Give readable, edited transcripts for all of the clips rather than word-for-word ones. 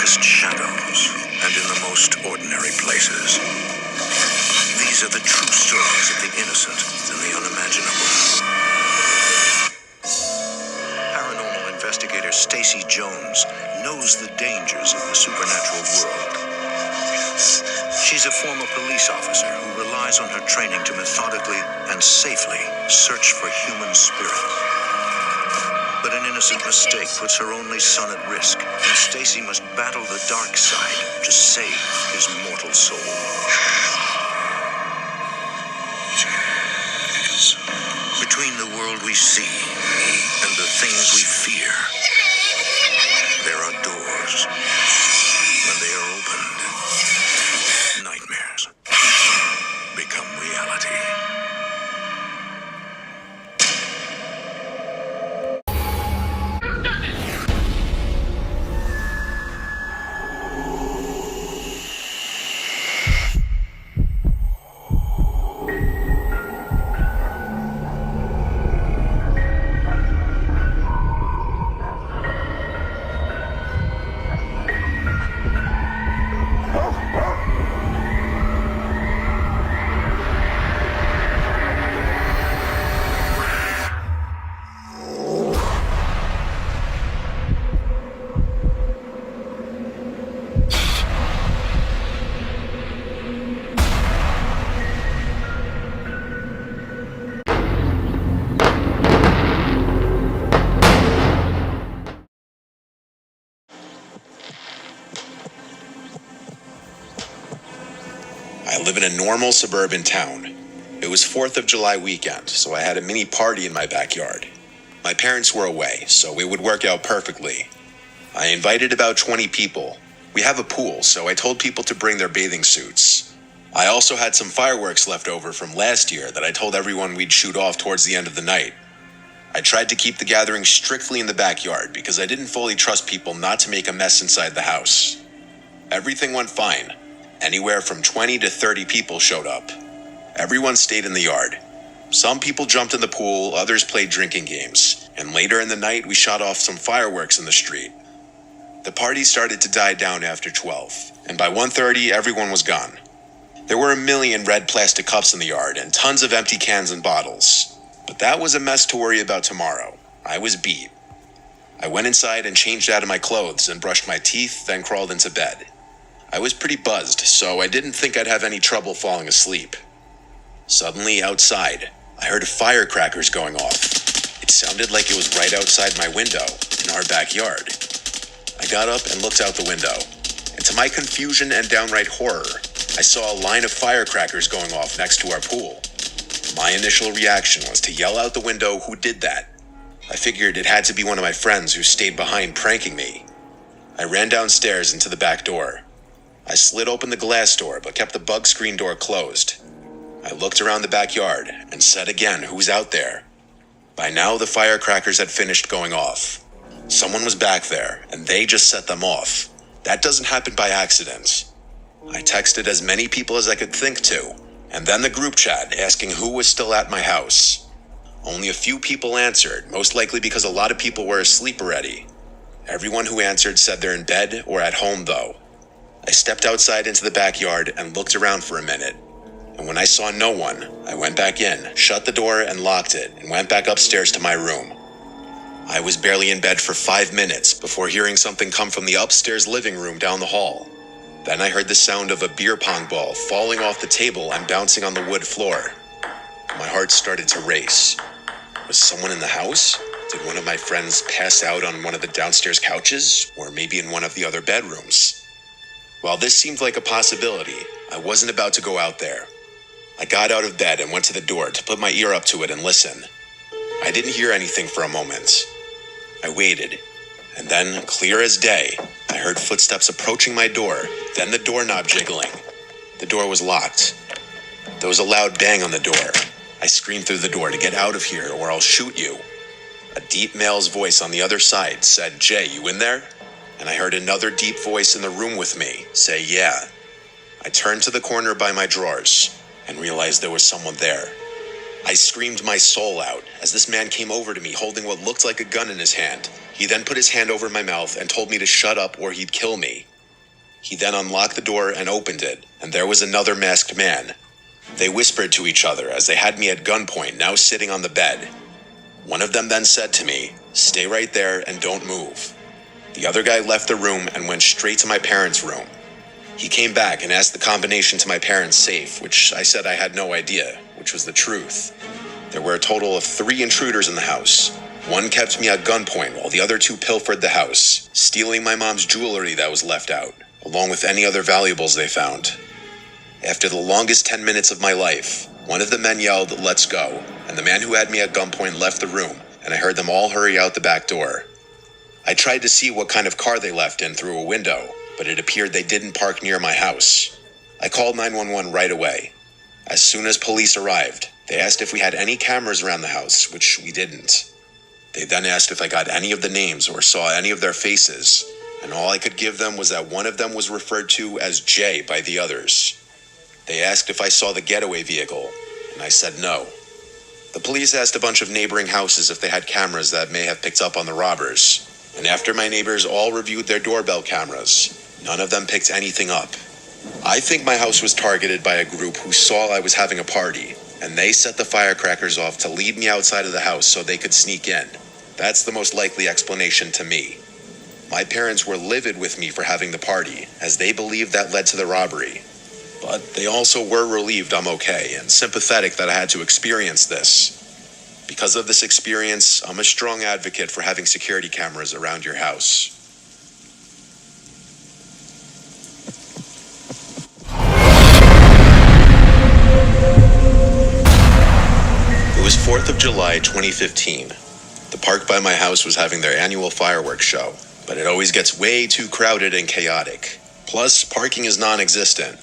deepest shadows and in the most ordinary places. These are the true stories of the innocent and the unimaginable. Paranormal investigator Stacy Jones knows the dangers of the supernatural world. She's a former police officer who relies on her training to methodically and safely search for human spirit. But an innocent mistake puts her only son at risk, and Stacy must battle the dark side to save his mortal soul. Between the world we see and the things we fear, there are doors. When they are opened, nightmares become reality. I live in a normal suburban town. It was 4th of July weekend, so I had a mini party in my backyard. My parents were away, so it would work out perfectly. I invited about 20 people. We have a pool, so I told people to bring their bathing suits. I also had some fireworks left over from last year that I told everyone we'd shoot off towards the end of the night. I tried to keep the gathering strictly in the backyard because I didn't fully trust people not to make a mess inside the house. Everything went fine. Anywhere from 20 to 30 people showed up. Everyone stayed in the yard. Some people jumped in the pool, others played drinking games, and later in the night we shot off some fireworks in the street. The party started to die down after 12, and by 1:30 everyone was gone. There were a million red plastic cups in the yard and tons of empty cans and bottles. But that was a mess to worry about tomorrow. I was beat. I went inside and changed out of my clothes and brushed my teeth, then crawled into bed. I was pretty buzzed, so I didn't think I'd have any trouble falling asleep. Suddenly, outside, I heard firecrackers going off. It sounded like it was right outside my window, in our backyard. I got up and looked out the window, and to my confusion and downright horror, I saw a line of firecrackers going off next to our pool. My initial reaction was to yell out the window who did that. I figured it had to be one of my friends who stayed behind pranking me. I ran downstairs into the back door. I slid open the glass door, but kept the bug screen door closed. I looked around the backyard and said again, "Who's out there?" By now, the firecrackers had finished going off. Someone was back there, and they just set them off. That doesn't happen by accident. I texted as many people as I could think to, and then the group chat asking who was still at my house. Only a few people answered, most likely because a lot of people were asleep already. Everyone who answered said they're in bed or at home, though. I stepped outside into the backyard and looked around for a minute. And when I saw no one, I went back in, shut the door and locked it, and went back upstairs to my room. I was barely in bed for 5 minutes before hearing something come from the upstairs living room down the hall. Then I heard the sound of a beer pong ball falling off the table and bouncing on the wood floor. My heart started to race. Was someone in the house? Did one of my friends pass out on one of the downstairs couches, or maybe in one of the other bedrooms? While this seemed like a possibility, I wasn't about to go out there. I got out of bed and went to the door to put my ear up to it and listen. I didn't hear anything for a moment. I waited, and then, clear as day, I heard footsteps approaching my door, then the doorknob jiggling. The door was locked. There was a loud bang on the door. I screamed through the door to get out of here or I'll shoot you. A deep male's voice on the other side said, "Jay, you in there?" And I heard another deep voice in the room with me say, "Yeah." I turned to the corner by my drawers and realized there was someone there. I screamed my soul out as this man came over to me holding what looked like a gun in his hand. He then put his hand over my mouth and told me to shut up or he'd kill me. He then unlocked the door and opened it, and there was another masked man. They whispered to each other as they had me at gunpoint, now sitting on the bed. One of them then said to me, "Stay right there and don't move." The other guy left the room and went straight to my parents' room. He came back and asked the combination to my parents' safe, which I said I had no idea, which was the truth. There were a total of 3 intruders in the house. One kept me at gunpoint while the other 2 pilfered the house, stealing my mom's jewelry that was left out, along with any other valuables they found. After the longest 10 minutes of my life, one of the men yelled, "Let's go," and the man who had me at gunpoint left the room, and I heard them all hurry out the back door. I tried to see what kind of car they left in through a window, but it appeared they didn't park near my house. I called 911 right away. As soon as police arrived, they asked if we had any cameras around the house, which we didn't. They then asked if I got any of the names or saw any of their faces, and all I could give them was that one of them was referred to as Jay by the others. They asked if I saw the getaway vehicle, and I said no. The police asked a bunch of neighboring houses if they had cameras that may have picked up on the robbers, and after my neighbors all reviewed their doorbell cameras, none of them picked anything up. I think my house was targeted by a group who saw I was having a party, and they set the firecrackers off to lead me outside of the house so they could sneak in. That's the most likely explanation to me. My parents were livid with me for having the party, as they believed that led to the robbery. But they also were relieved I'm okay and sympathetic that I had to experience this. Because of this experience, I'm a strong advocate for having security cameras around your house. It was 4th of July 2015. The park by my house was having their annual fireworks show, but it always gets way too crowded and chaotic. Plus, parking is non-existent.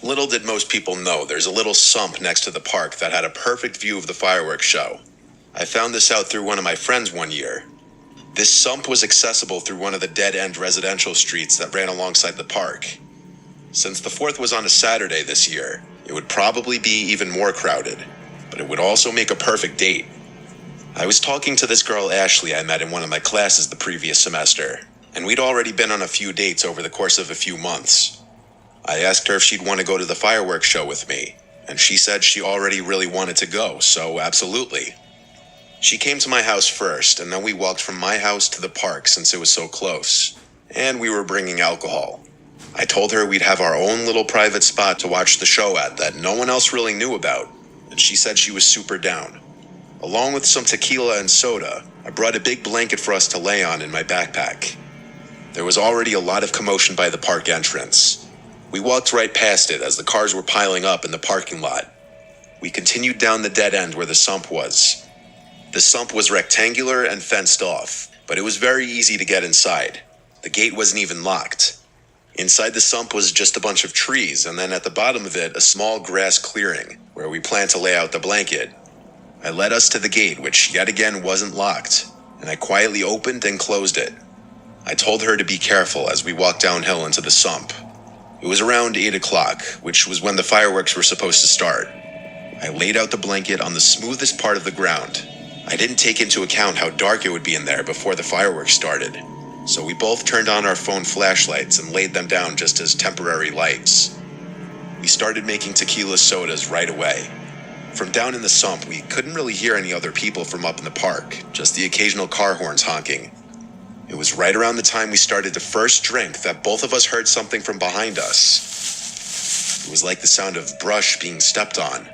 Little did most people know there's a little sump next to the park that had a perfect view of the fireworks show. I found this out through one of my friends one year. This sump was accessible through one of the dead-end residential streets that ran alongside the park. Since the 4th was on a Saturday this year, it would probably be even more crowded, but it would also make a perfect date. I was talking to this girl Ashley I met in one of my classes the previous semester, and we'd already been on a few dates over the course of a few months. I asked her if she'd want to go to the fireworks show with me, and she said she already really wanted to go, so absolutely. She came to my house first, and then we walked from my house to the park since it was so close, and we were bringing alcohol. I told her we'd have our own little private spot to watch the show at that no one else really knew about, and she said she was super down. Along with some tequila and soda, I brought a big blanket for us to lay on in my backpack. There was already a lot of commotion by the park entrance. We walked right past it as the cars were piling up in the parking lot. We continued down the dead end where the sump was. The sump was rectangular and fenced off, but it was very easy to get inside. The gate wasn't even locked. Inside the sump was just a bunch of trees, and then at the bottom of it, a small grass clearing, where we planned to lay out the blanket. I led us to the gate, which yet again wasn't locked, and I quietly opened and closed it. I told her to be careful as we walked downhill into the sump. It was around 8 o'clock, which was when the fireworks were supposed to start. I laid out the blanket on the smoothest part of the ground. I didn't take into account how dark it would be in there before the fireworks started, so we both turned on our phone flashlights and laid them down just as temporary lights. We started making tequila sodas right away. From down in the sump, we couldn't really hear any other people from up in the park, just the occasional car horns honking. It was right around the time we started the first drink that both of us heard something from behind us. It was like the sound of brush being stepped on.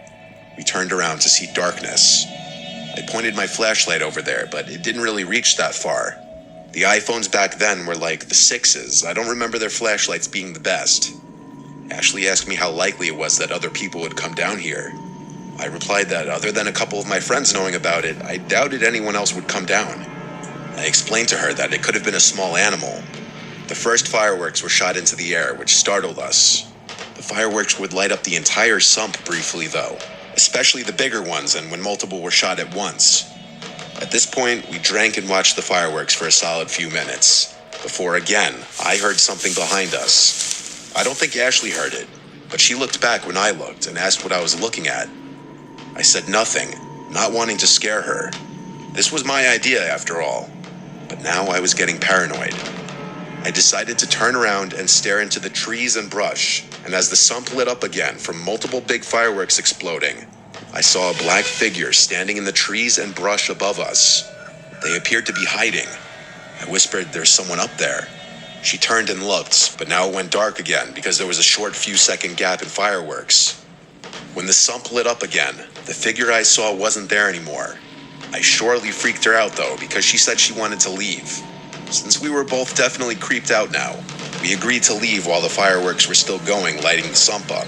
We turned around to see darkness. I pointed my flashlight over there, but it didn't really reach that far. The iPhones back then were like the 6s. I don't remember their flashlights being the best. Ashley asked me how likely it was that other people would come down here. I replied that other than a couple of my friends knowing about it, I doubted anyone else would come down. I explained to her that it could have been a small animal. The first fireworks were shot into the air, which startled us. The fireworks would light up the entire sump briefly, though, especially the bigger ones and when multiple were shot at once. At this point, we drank and watched the fireworks for a solid few minutes, before again, I heard something behind us. I don't think Ashley heard it, but she looked back when I looked and asked what I was looking at. I said nothing, not wanting to scare her. This was my idea, after all, but now I was getting paranoid. I decided to turn around and stare into the trees and brush, and as the sump lit up again from multiple big fireworks exploding, I saw a black figure standing in the trees and brush above us. They appeared to be hiding. I whispered, "There's someone up there." She turned and looked, but now it went dark again because there was a short few-second gap in fireworks. When the sump lit up again, the figure I saw wasn't there anymore. I surely freaked her out though, because she said she wanted to leave. Since we were both definitely creeped out now, we agreed to leave while the fireworks were still going, lighting the sump up.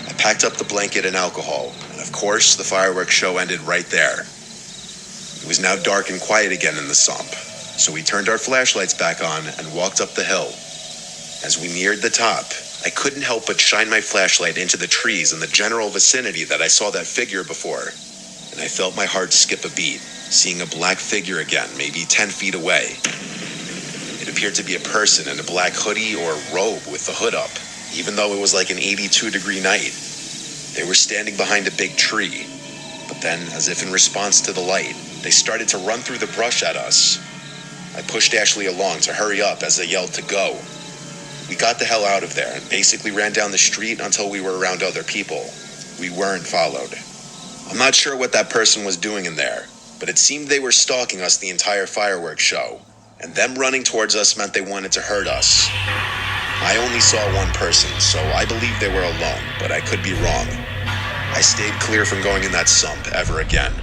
I packed up the blanket and alcohol, and of course, the fireworks show ended right there. It was now dark and quiet again in the sump, so we turned our flashlights back on and walked up the hill. As we neared the top, I couldn't help but shine my flashlight into the trees in the general vicinity that I saw that figure before, and I felt my heart skip a beat, seeing a black figure again, maybe 10 feet away. It appeared to be a person in a black hoodie or robe with the hood up, even though it was like an 82-degree night. They were standing behind a big tree, but then, as if in response to the light, they started to run through the brush at us. I pushed Ashley along to hurry up as they yelled to go. We got the hell out of there and basically ran down the street until we were around other people. We weren't followed. I'm not sure what that person was doing in there, but it seemed they were stalking us the entire fireworks show, and them running towards us meant they wanted to hurt us. I only saw one person, so I believe they were alone, but I could be wrong. I stayed clear from going in that sump ever again.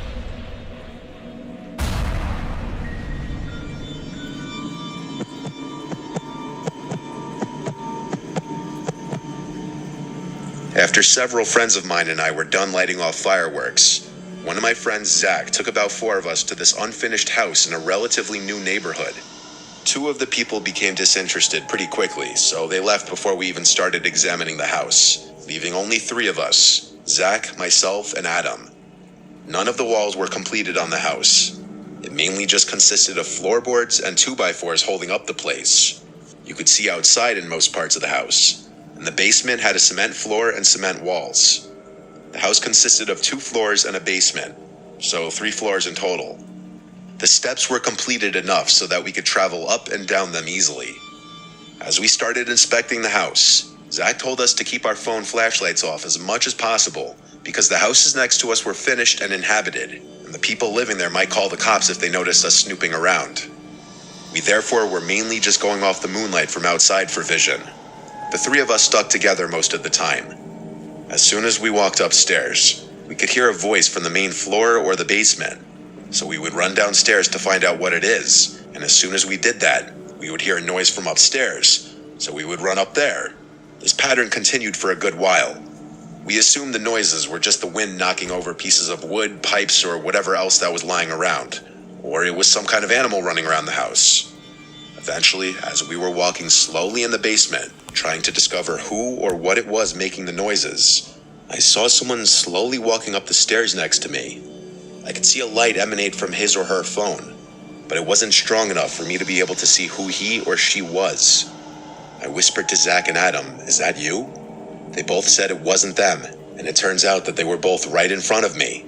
After several friends of mine and I were done lighting off fireworks, one of my friends, Zach, took about 4 of us to this unfinished house in a relatively new neighborhood. 2 of the people became disinterested pretty quickly, so they left before we even started examining the house, leaving only 3 of us, Zach, myself, and Adam. None of the walls were completed on the house. It mainly just consisted of floorboards and 2x4s holding up the place. You could see outside in most parts of the house, and the basement had a cement floor and cement walls. The house consisted of 2 floors and a basement, so 3 floors in total. The steps were completed enough so that we could travel up and down them easily. As we started inspecting the house, Zach told us to keep our phone flashlights off as much as possible because the houses next to us were finished and inhabited, and the people living there might call the cops if they noticed us snooping around. We therefore were mainly just going off the moonlight from outside for vision. The 3 of us stuck together most of the time. As soon as we walked upstairs, we could hear a voice from the main floor or the basement. So we would run downstairs to find out what it is, and as soon as we did that, we would hear a noise from upstairs, so we would run up there. This pattern continued for a good while. We assumed the noises were just the wind knocking over pieces of wood, pipes, or whatever else that was lying around, or it was some kind of animal running around the house. Eventually, as we were walking slowly in the basement, trying to discover who or what it was making the noises, I saw someone slowly walking up the stairs next to me. I could see a light emanate from his or her phone, but it wasn't strong enough for me to be able to see who he or she was. I whispered to Zach and Adam, "Is that you?" They both said it wasn't them, and it turns out that they were both right in front of me.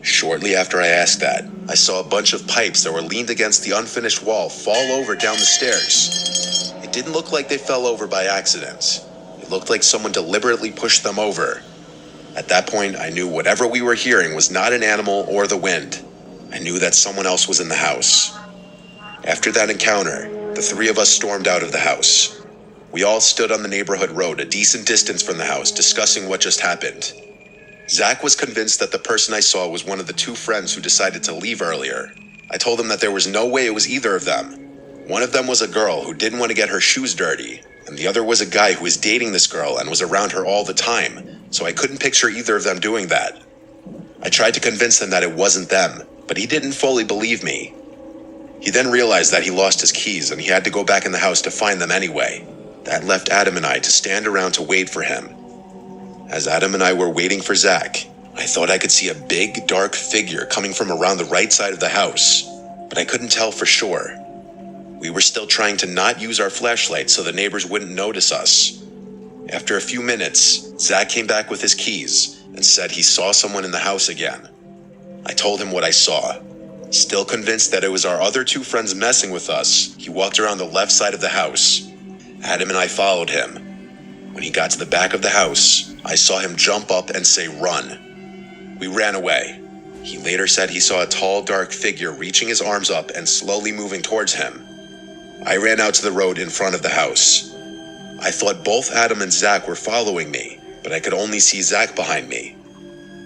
Shortly after I asked that, I saw a bunch of pipes that were leaned against the unfinished wall fall over down the stairs. It didn't look like they fell over by accident. It looked like someone deliberately pushed them over. At that point, I knew whatever we were hearing was not an animal or the wind. I knew that someone else was in the house. After that encounter, the 3 of us stormed out of the house. We all stood on the neighborhood road a decent distance from the house, discussing what just happened. Zach was convinced that the person I saw was one of the 2 friends who decided to leave earlier. I told him that there was no way it was either of them. One of them was a girl who didn't want to get her shoes dirty, and the other was a guy who was dating this girl and was around her all the time, so I couldn't picture either of them doing that. I tried to convince him that it wasn't them, but he didn't fully believe me. He then realized that he lost his keys and he had to go back in the house to find them anyway. That left Adam and I to stand around to wait for him. As Adam and I were waiting for Zach, I thought I could see a big, dark figure coming from around the right side of the house, but I couldn't tell for sure. We were still trying to not use our flashlights so the neighbors wouldn't notice us. After a few minutes, Zach came back with his keys and said he saw someone in the house again. I told him what I saw. Still convinced that it was our other two friends messing with us, he walked around the left side of the house. Adam and I followed him. When he got to the back of the house, I saw him jump up and say, "Run." We ran away. He later said he saw a tall, dark figure reaching his arms up and slowly moving towards him. I ran out to the road in front of the house. I thought both Adam and Zach were following me, but I could only see Zach behind me.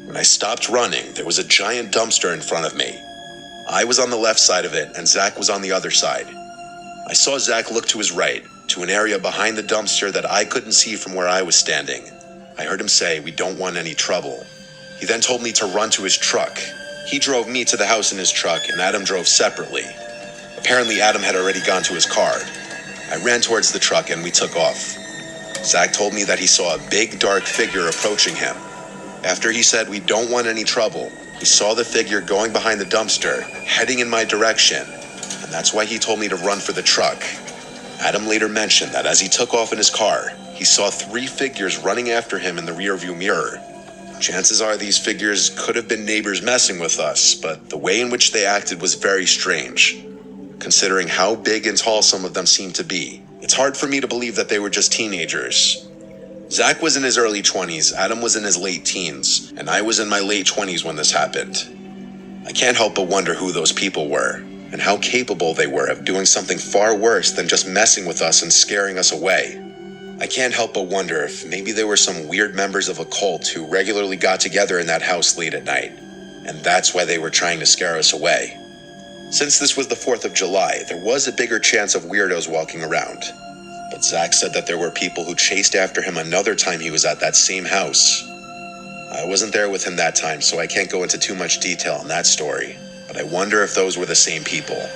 When I stopped running, there was a giant dumpster in front of me. I was on the left side of it, and Zach was on the other side. I saw Zach look to his right, to an area behind the dumpster that I couldn't see from where I was standing. I heard him say, "We don't want any trouble." He then told me to run to his truck. He drove me to the house in his truck, and Adam drove separately. Apparently, Adam had already gone to his car. I ran towards the truck, and we took off. Zach told me that he saw a big, dark figure approaching him. After he said, "We don't want any trouble," he saw the figure going behind the dumpster, heading in my direction, and that's why he told me to run for the truck. Adam later mentioned that as he took off in his car, he saw 3 figures running after him in the rearview mirror. Chances are these figures could have been neighbors messing with us, but the way in which they acted was very strange. Considering how big and tall some of them seemed to be, it's hard for me to believe that they were just teenagers. Zach was in his early 20s, Adam was in his late teens, and I was in my late 20s when this happened. I can't help but wonder who those people were, and how capable they were of doing something far worse than just messing with us and scaring us away. I can't help but wonder if maybe there were some weird members of a cult who regularly got together in that house late at night, and that's why they were trying to scare us away. Since this was the 4th of July, there was a bigger chance of weirdos walking around. But Zach said that there were people who chased after him another time he was at that same house. I wasn't there with him that time, so I can't go into too much detail on that story, but I wonder if those were the same people.